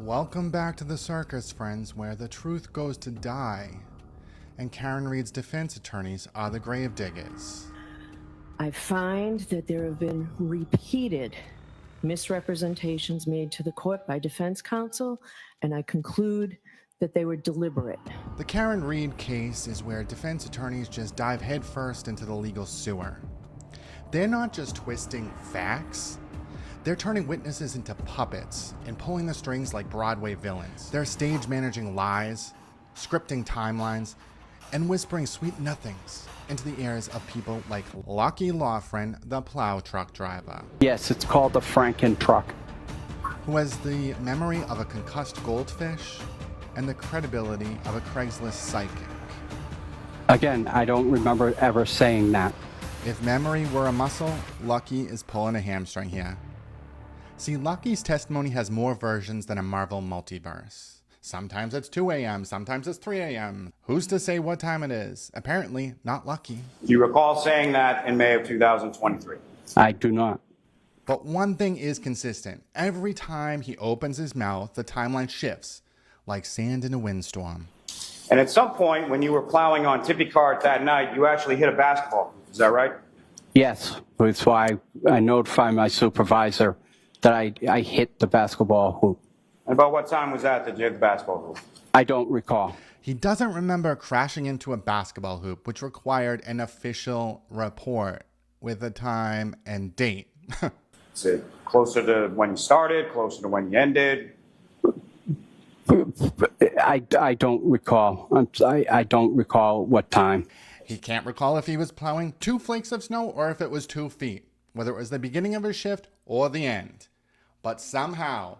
Welcome back to the circus, friends, where the truth goes to die, and Karen Reed's defense attorneys are the gravediggers. I find that there have been repeated misrepresentations made to the court by defense counsel, and I conclude that they were deliberate. The Karen Reed case is where defense attorneys just dive headfirst into the legal sewer. They're not just twisting facts. They're turning witnesses into puppets and pulling the strings like Broadway villains. They're stage managing lies, scripting timelines, and whispering sweet nothings into the ears of people like Lucky Lafren, the plow truck driver. Yes, it's called the Franken truck. Who has the memory of a concussed goldfish and the credibility of a Craigslist psychic. Again, I don't remember ever saying that. If memory were a muscle, Lucky is pulling a hamstring here. See, Lucky's testimony has more versions than a Marvel multiverse. Sometimes it's 2 a.m., sometimes it's 3 a.m. Who's to say what time it is? Apparently, not Lucky. Do you recall saying that in May of 2023? I do not. But one thing is consistent. Every time he opens his mouth, the timeline shifts, like sand in a windstorm. And at some point, when you were plowing on Tippy Cart that night, you actually hit a basketball. Is that right? Yes, that's why I notified my supervisor that I hit the basketball hoop. And about what time was that you hit the basketball hoop? I don't recall. He doesn't remember crashing into a basketball hoop, which required an official report with a time and date. Is it closer to when you started, closer to when you ended? I don't recall. I don't recall what time. He can't recall if he was plowing 2 flakes of snow or if it was 2 feet, whether it was the beginning of his shift or the end. But somehow,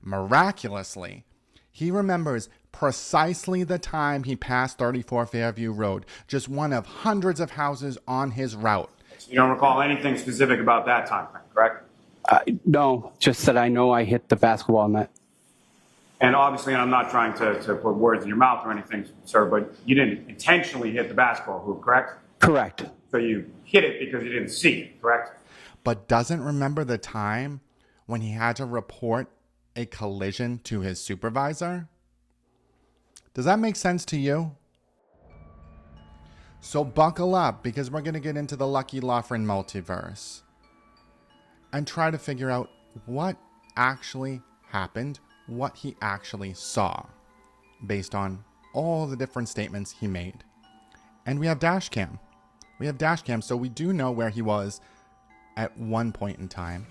miraculously, he remembers precisely the time he passed 34 Fairview Road, just one of hundreds of houses on his route. You don't recall anything specific about that time frame, correct? No, just that I know I hit the basketball net. And obviously, I'm not trying to put words in your mouth or anything, sir, but you didn't intentionally hit the basketball hoop, correct? Correct. So you hit it because you didn't see it, correct? But doesn't remember the time when he had to report a collision to his supervisor? Does that make sense to you? So buckle up, because we're going to get into the Lucky Lafren multiverse and try to figure out what actually happened, what he actually saw, based on all the different statements he made. And we have dash cam. So we do know where he was at one point in time.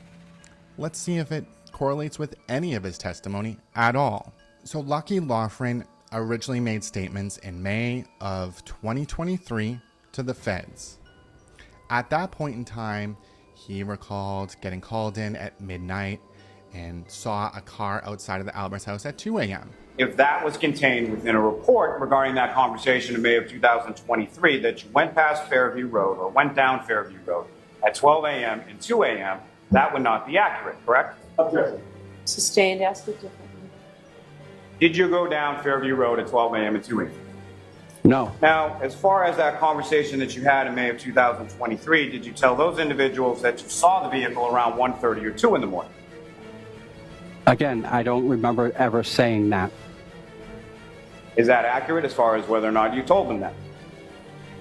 Let's see if it correlates with any of his testimony at all. So Lucky Lafren originally made statements in May of 2023 to the feds. At that point in time, he recalled getting called in at midnight and saw a car outside of the Albert's house at 2 a.m. If that was contained within a report regarding that conversation in May of 2023, that you went past Fairview Road or went down Fairview Road at 12 a.m. and 2 a.m., that would not be accurate, correct? Objection. Sustained, asked it differently. Did you go down Fairview Road at 12 a.m. and 2 a.m.? No. Now, as far as that conversation that you had in May of 2023, did you tell those individuals that you saw the vehicle around 1:30 or 2 in the morning? Again, I don't remember ever saying that. Is that accurate as far as whether or not you told them that?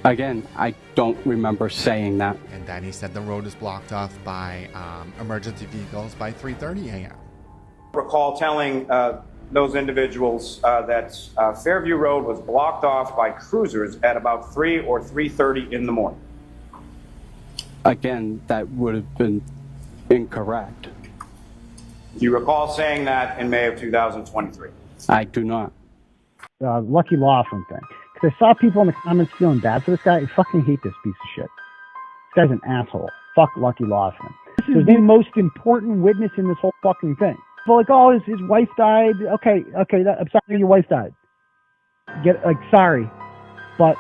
Again, I don't remember saying that. And then he said the road is blocked off by emergency vehicles by 3:30 a.m. Recall telling those individuals that Fairview Road was blocked off by cruisers at about 3 or 3:30 in the morning. Again, that would have been incorrect. Do you recall saying that in May of 2023? I do not. Lucky Lafren thing. Because I saw people in the comments feeling bad for this guy. I fucking hate this piece of shit. This guy's an asshole. Fuck Lucky Lafren. This is the most important witness in this whole fucking thing. But like, oh, his wife died. Okay, I'm sorry your wife died. Sorry. But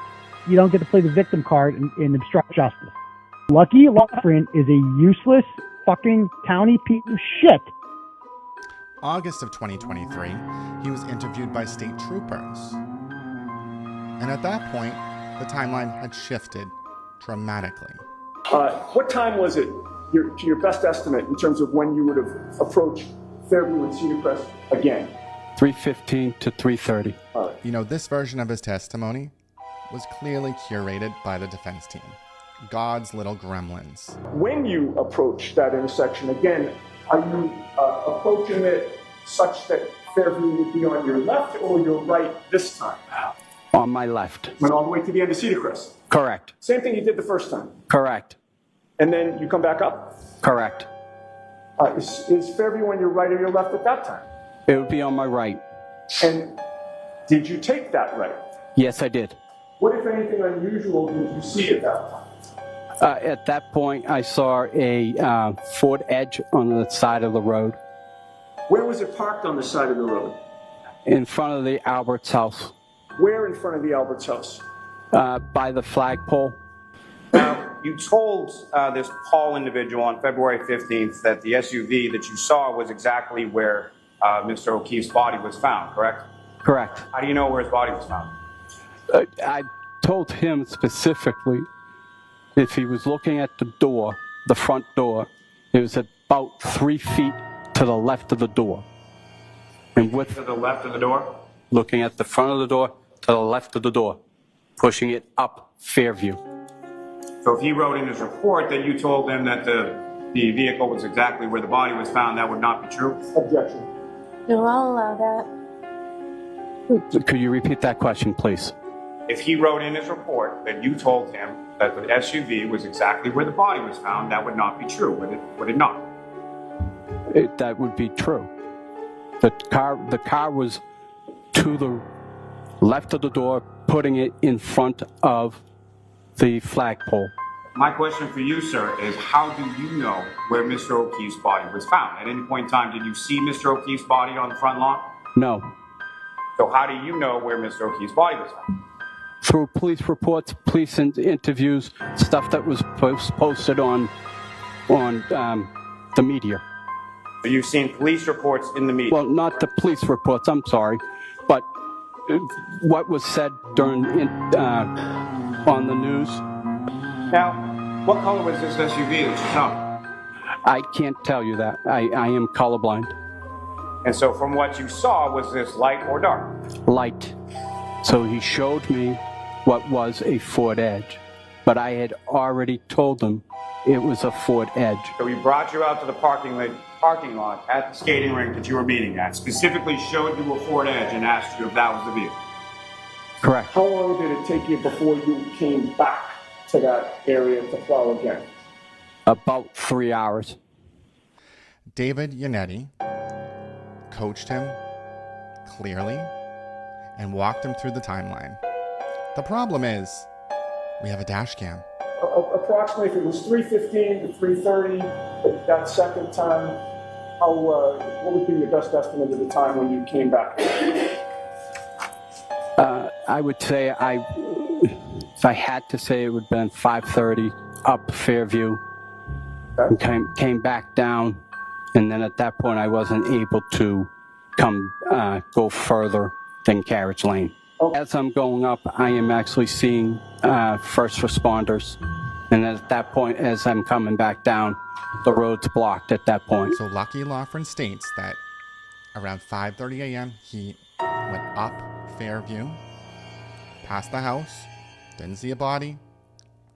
you don't get to play the victim card and obstruct justice. Lucky Lafren is a useless fucking towny piece of shit. August of 2023, he was interviewed by state troopers. And at that point, the timeline had shifted dramatically. What time was it, to your best estimate, in terms of when you would have approached Fairview and Cedar Crest again? 3:15 to 3:30. All right. You know, this version of his testimony was clearly curated by the defense team. God's little gremlins. When you approach that intersection again, are you approaching it such that Fairview would be on your left or your right this time? On my left. Went all the way to the end of Cedar Crest. Correct. Same thing you did the first time. Correct. And then you come back up. Correct. Is Fairview on your right or your left at that time? It would be on my right. And did you take that right? Yes, I did. What, if anything, unusual did you see at that time? At that point, I saw a Ford Edge on the side of the road Where was it parked on the side of the road? in front of the Albert's house, Where in front of the Albert's house? by the flagpole. Now, you told this Paul individual on February 15th that the SUV that you saw was exactly where Mr. O'Keefe's body was found, correct? Correct. How do you know where his body was found? I told him specifically if he was looking at the door, the front door, it was about 3 feet to the left of the door. And with To the left of the door? looking at the front of the door to the left of the door, pushing it up Fairview. So if he wrote in his report that you told him that the vehicle was exactly where the body was found, that would not be true? Objection. No, I'll allow that. Could you repeat that question, please? If he wrote in his report that you told him that the SUV was exactly where the body was found, that would not be true, would it not? That would be true. The car was to the left of the door, putting it in front of the flagpole. My question for you, sir, is how do you know where Mr. O'Keefe's body was found? At any point in time, did you see Mr. O'Keefe's body on the front lawn? No. So how do you know where Mr. O'Keefe's body was found? Through police reports, police interviews, stuff that was posted on the media. So you've seen police reports in the media? Well, not the police reports, I'm sorry, but what was said during on the news. Now, what color was this SUV that you saw? I can't tell you that. I am colorblind. And so from what you saw, was this light or dark? Light. So he showed me what was a Ford Edge, but I had already told him it was a Ford Edge. So he brought you out to the parking lot at the skating rink that you were meeting at, specifically showed you a Ford Edge and asked you if that was the vehicle. Correct. How long did it take you before you came back to that area to plow again? About 3 hours. David Yannetti coached him clearly and walked him through the timeline. The problem is, we have a dash cam. Approximately, if it was 3:15 to 3:30, that second time, what would be your best estimate of the time when you came back? I would say if I had to say, it would have been 5:30 up Fairview. Okay. And came back down, and then at that point I wasn't able to go further than Carriage Lane. Okay. As I'm going up, I am actually seeing first responders, and at that point, as I'm coming back down, the road's blocked at that point. So Lucky Lafren states that around 5:30 a.m. he went up Fairview, past the house, didn't see a body,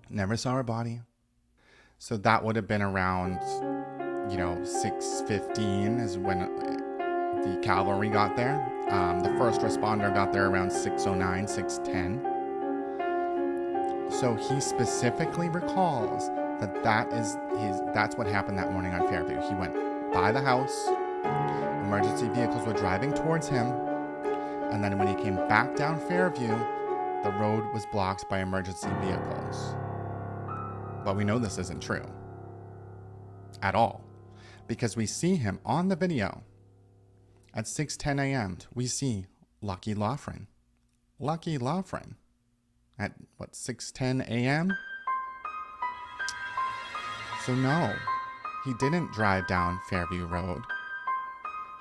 never saw a body. So that would have been around, 6:15 is when the cavalry got there. The first responder got there around 6:09, 6:10. So he specifically recalls that's what happened that morning on Fairview. He went by the house, emergency vehicles were driving towards him, and then when he came back down Fairview, the road was blocked by emergency vehicles. But we know this isn't true at all, because we see him on the video at 6:10 a.m. We see Lucky Lafren. Lucky Lafren at 6:10 a.m. So no, he didn't drive down Fairview Road.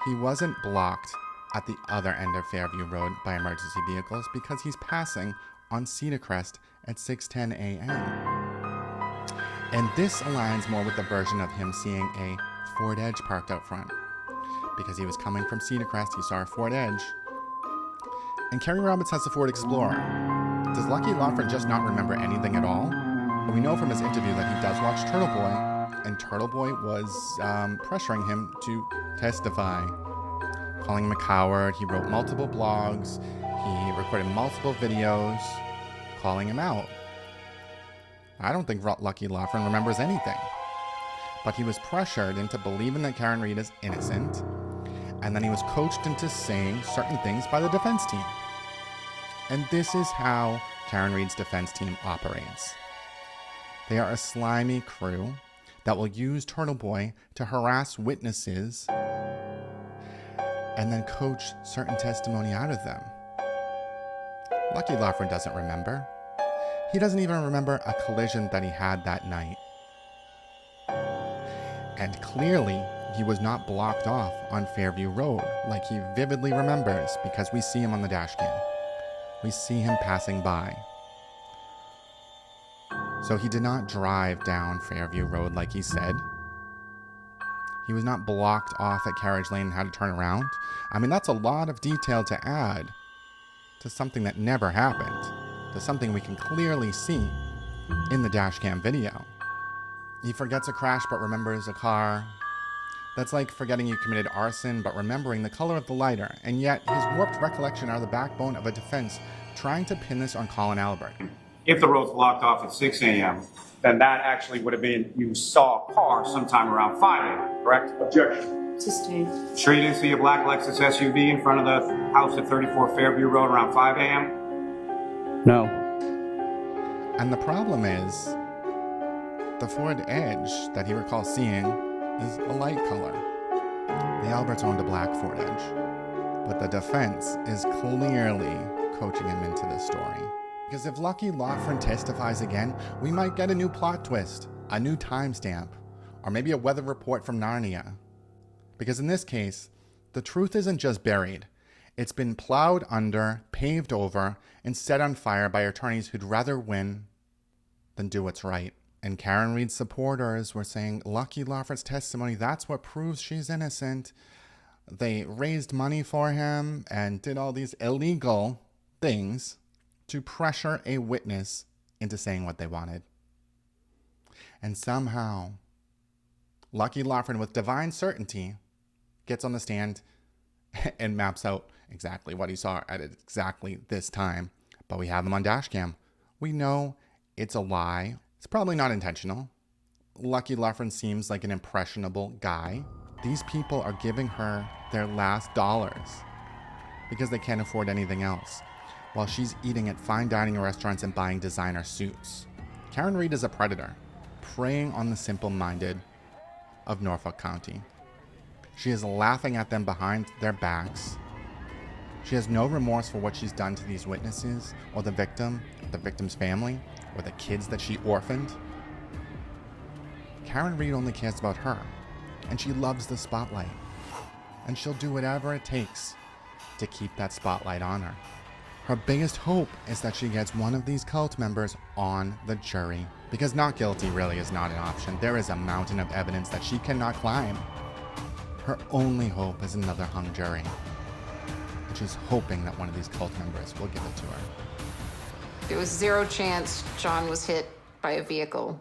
He wasn't blocked at the other end of Fairview Road by emergency vehicles because he's passing on Cedar Crest at 6:10 a.m. And this aligns more with the version of him seeing a Ford Edge parked out front. because he was coming from Cedar Crest. He saw a Ford Edge. And Kerry Roberts has the Ford Explorer. Does Lucky Lafren just not remember anything at all? But we know from his interview that he does watch Turtle Boy, and Turtle Boy was pressuring him to testify, calling him a coward. He wrote multiple blogs. He recorded multiple videos calling him out. I don't think Lucky Lafren remembers anything. But he was pressured into believing that Karen Read is innocent, and then he was coached into saying certain things by the defense team. And this is how Karen Read's defense team operates. They are a slimy crew that will use Turtle Boy to harass witnesses and then coach certain testimony out of them. Lucky Lafren doesn't remember. He doesn't even remember a collision that he had that night. And clearly, he was not blocked off on Fairview Road like he vividly remembers, because we see him on the dash cam. We see him passing by. So he did not drive down Fairview Road like he said. He was not blocked off at Carriage Lane and had to turn around. I mean, that's a lot of detail to add to something that never happened, to something we can clearly see in the dash cam video. He forgets a crash but remembers a car. That's like forgetting you committed arson but remembering the color of the lighter, and yet his warped recollection are the backbone of a defense trying to pin this on Colin Albert. If the road's blocked off at 6 a.m., then that actually would have been you saw a car sometime around 5 a.m., correct? Objection. Sustained. Sure you didn't see a black Lexus SUV in front of the house at 34 Fairview Road around 5 a.m.? No. And the problem is, the Ford Edge that he recalls seeing is a light color. The Alberts owned a black Ford Edge, but the defense is clearly coaching him into this story. Because if Lucky Lafren testifies again, we might get a new plot twist, a new timestamp, or maybe a weather report from Narnia. Because in this case, the truth isn't just buried. It's been plowed under, paved over, and set on fire by attorneys who'd rather win than do what's right. And Karen Read's supporters were saying, Lucky Lafren's testimony, that's what proves she's innocent. They raised money for him and did all these illegal things to pressure a witness into saying what they wanted. And somehow, Lucky Lafren, with divine certainty, gets on the stand and maps out exactly what he saw at exactly this time. But we have him on dash cam. We know it's a lie. It's probably not intentional. Lucky Lafren seems like an impressionable guy. These people are giving her their last dollars because they can't afford anything else, while she's eating at fine dining restaurants and buying designer suits. Karen Read is a predator, preying on the simple-minded of Norfolk County. She is laughing at them behind their backs. She has no remorse for what she's done to these witnesses, or the victim, the victim's family, or the kids that she orphaned. Karen Read only cares about her, and she loves the spotlight. And she'll do whatever it takes to keep that spotlight on her. Her biggest hope is that she gets one of these cult members on the jury, because not guilty really is not an option. There is a mountain of evidence that she cannot climb. Her only hope is another hung jury. And she's hoping that one of these cult members will give it to her. There was zero chance John was hit by a vehicle.